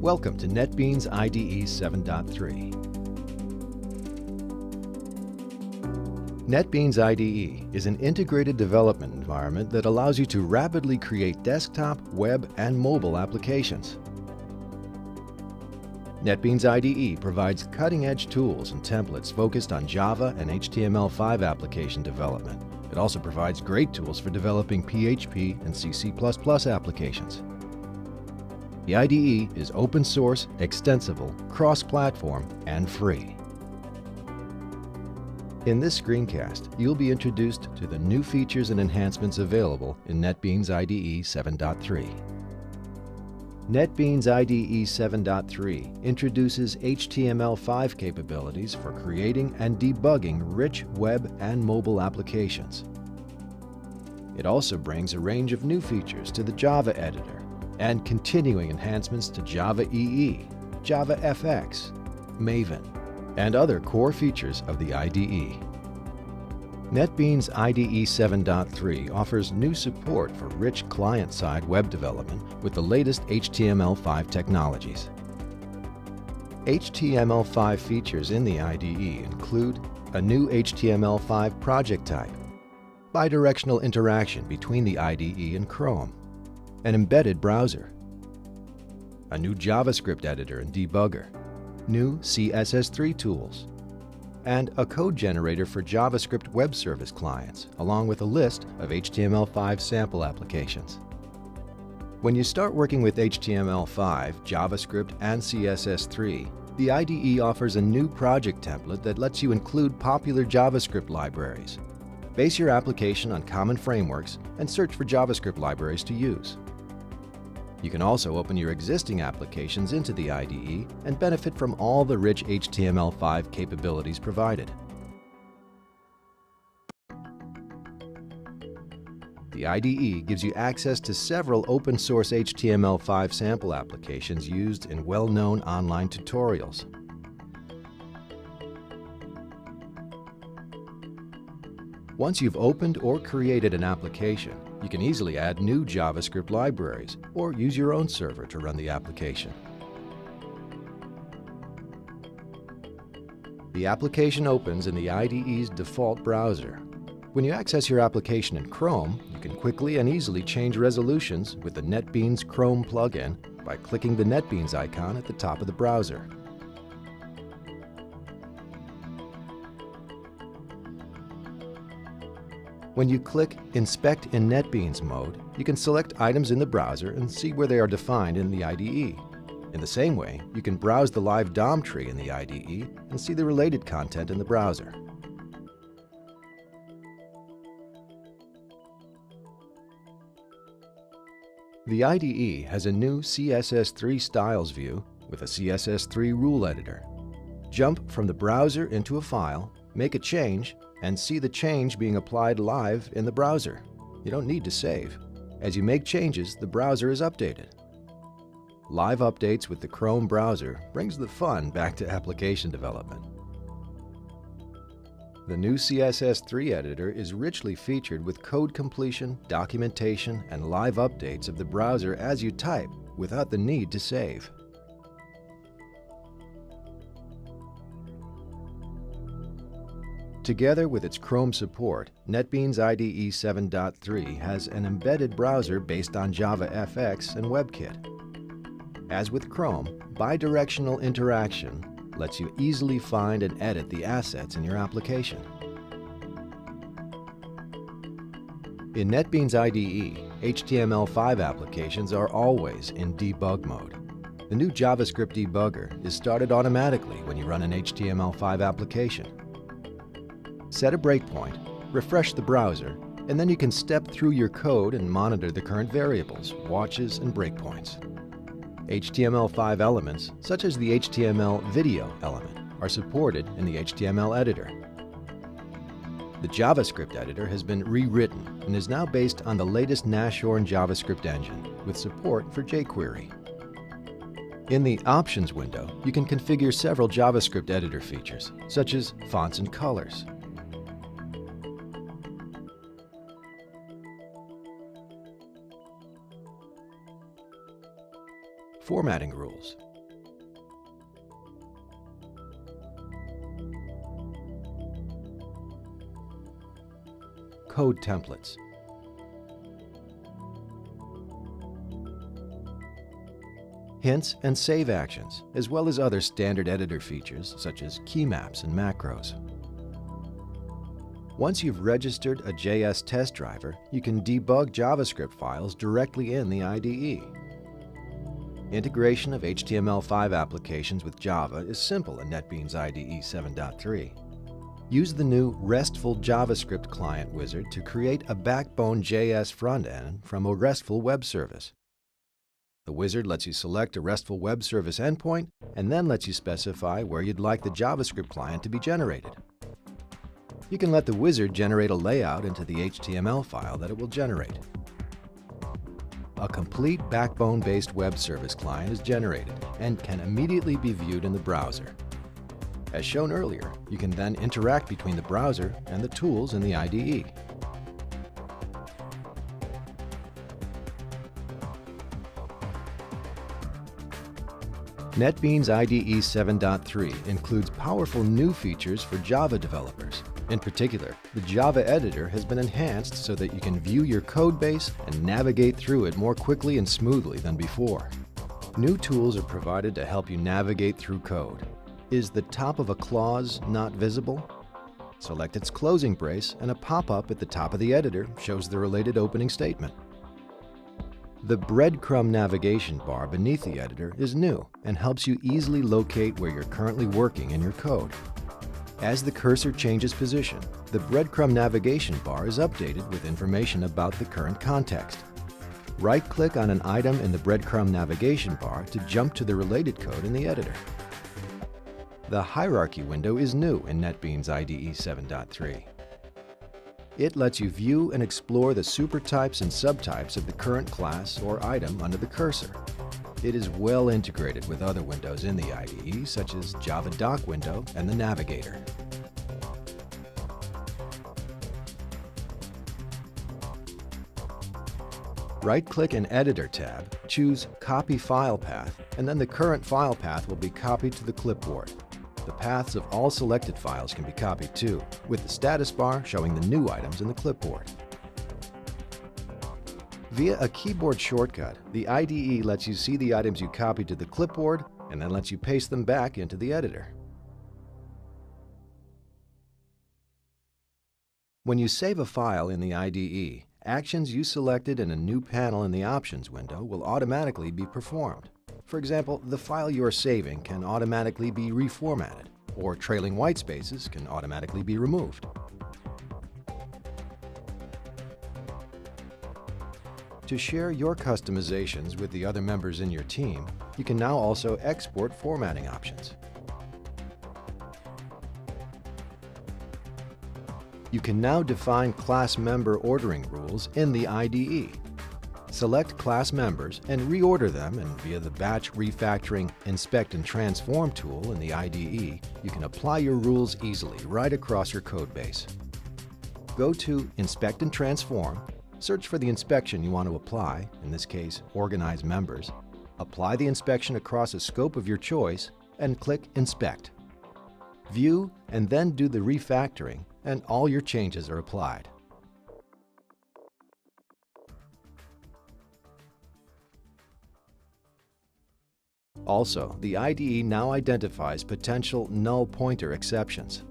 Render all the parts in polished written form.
Welcome to NetBeans IDE 7.3. NetBeans IDE is an integrated development environment that allows you to rapidly create desktop, web, and mobile applications. NetBeans IDE provides cutting-edge tools and templates focused on Java and HTML5 application development. It also provides great tools for developing PHP and C++ applications. The IDE is open source, extensible, cross-platform, and free. In this screencast, you'll be introduced to the new features and enhancements available in NetBeans IDE 7.3. NetBeans IDE 7.3 introduces HTML5 capabilities for creating and debugging rich web and mobile applications. It also brings a range of new features to the Java editor and continuing enhancements to Java EE, Java FX, Maven, and other core features of the IDE. NetBeans IDE 7.3 offers new support for rich client-side web development with the latest HTML5 technologies. HTML5 features in the IDE include a new HTML5 project type, bidirectional interaction between the IDE and Chrome, an embedded browser, a new JavaScript editor and debugger, new CSS3 tools, and a code generator for JavaScript web service clients, along with a list of HTML5 sample applications. When you start working with HTML5, JavaScript, and CSS3, the IDE offers a new project template that lets you include popular JavaScript libraries. Base your application on common frameworks and search for JavaScript libraries to use. You can also open your existing applications into the IDE and benefit from all the rich HTML5 capabilities provided. The IDE gives you access to several open-source HTML5 sample applications used in well-known online tutorials. Once you've opened or created an application, you can easily add new JavaScript libraries or use your own server to run the application. The application opens in the IDE's default browser. When you access your application in Chrome, you can quickly and easily change resolutions with the NetBeans Chrome plugin by clicking the NetBeans icon at the top of the browser. When you click Inspect in NetBeans mode, you can select items in the browser and see where they are defined in the IDE. In the same way, you can browse the live DOM tree in the IDE and see the related content in the browser. The IDE has a new CSS3 styles view with a CSS3 rule editor. Jump from the browser into a file, make a change, and see the change being applied live in the browser. You don't need to save. As you make changes, the browser is updated. Live updates with the Chrome browser brings the fun back to application development. The new CSS3 editor is richly featured with code completion, documentation, and live updates of the browser as you type without the need to save. Together with its Chrome support, NetBeans IDE 7.3 has an embedded browser based on Java FX and WebKit. As with Chrome, bidirectional interaction lets you easily find and edit the assets in your application. In NetBeans IDE, HTML5 applications are always in debug mode. The new JavaScript debugger is started automatically when you run an HTML5 application. Set a breakpoint, refresh the browser, and then you can step through your code and monitor the current variables, watches, and breakpoints. HTML5 elements, such as the HTML video element, are supported in the HTML editor. The JavaScript editor has been rewritten and is now based on the latest Nashorn JavaScript engine with support for jQuery. In the Options window, you can configure several JavaScript editor features, such as fonts and colors. Formatting rules. code templates. Hints and save actions, as well as other standard editor features such as key maps and macros. Once you've registered a JS test driver, you can debug JavaScript files directly in the IDE. Integration of HTML5 applications with Java is simple in NetBeans IDE 7.3. Use the new RESTful JavaScript client wizard to create a backbone JS front-end from a RESTful web service. The wizard lets you select a RESTful web service endpoint and then lets you specify where you'd like the JavaScript client to be generated. You can let the wizard generate a layout into the HTML file that it will generate. A complete backbone-based web service client is generated and can immediately be viewed in the browser. As shown earlier, you can then interact between the browser and the tools in the IDE. NetBeans IDE 7.3 includes powerful new features for Java developers. In particular, the Java editor has been enhanced so that you can view your code base and navigate through it more quickly and smoothly than before. New tools are provided to help you navigate through code. Is the top of a clause not visible? Select its closing brace and a pop-up at the top of the editor shows the related opening statement. The breadcrumb navigation bar beneath the editor is new and helps you easily locate where you're currently working in your code. As the cursor changes position, the breadcrumb navigation bar is updated with information about the current context. Right-click on an item in the breadcrumb navigation bar to jump to the related code in the editor. The hierarchy window is new in NetBeans IDE 7.3. It lets you view and explore the supertypes and subtypes of the current class or item under the cursor. It is well integrated with other windows in the IDE, such as Java Doc window and the Navigator. Right-click in Editor tab, choose Copy File Path, and then the current file path will be copied to the clipboard. The paths of all selected files can be copied too, with the status bar showing the new items in the clipboard. Via a keyboard shortcut, the IDE lets you see the items you copied to the clipboard and then lets you paste them back into the editor. When you save a file in the IDE, actions you selected in a new panel in the Options window will automatically be performed. For example, the file you are saving can automatically be reformatted, or trailing white spaces can automatically be removed. To share your customizations with the other members in your team, you can now also export formatting options. You can now define class member ordering rules in the IDE. Select class members and reorder them, and via the Batch Refactoring Inspect and Transform tool in the IDE, you can apply your rules easily right across your code base. Go to Inspect and Transform, search for the inspection you want to apply, in this case, Organize Members, apply the inspection across a scope of your choice, and click Inspect. View and then do the refactoring, and all your changes are applied. Also, the IDE now identifies potential null pointer exceptions.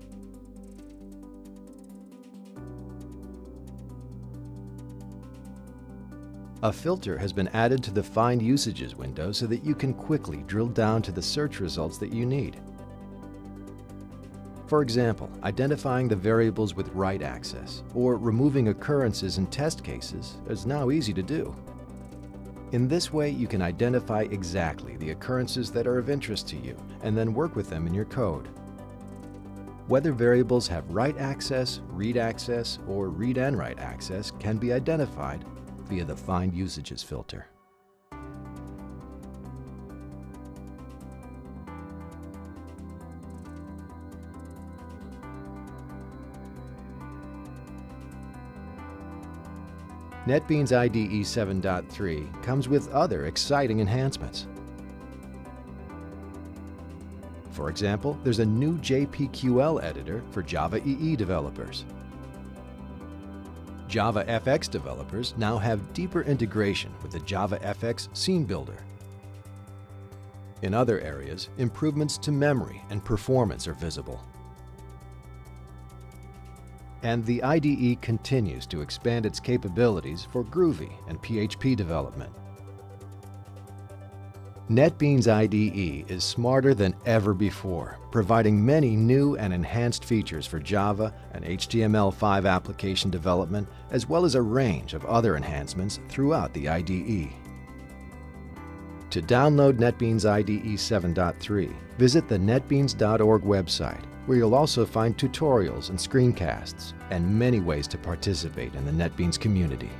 A filter has been added to the Find Usages window so that you can quickly drill down to the search results that you need. For example, identifying the variables with write access or removing occurrences in test cases is now easy to do. In this way, you can identify exactly the occurrences that are of interest to you and then work with them in your code. Whether variables have write access, read access, or read and write access can be identified via the Find Usages filter. NetBeans IDE 7.3 comes with other exciting enhancements. For example, there's a new JPQL editor for Java EE developers. Java FX developers now have deeper integration with the Java FX Scene Builder. In other areas, improvements to memory and performance are visible. And the IDE continues to expand its capabilities for Groovy and PHP development. NetBeans IDE is smarter than ever before, providing many new and enhanced features for Java and HTML5 application development, as well as a range of other enhancements throughout the IDE. To download NetBeans IDE 7.3, visit the netbeans.org website, where you'll also find tutorials and screencasts, and many ways to participate in the NetBeans community.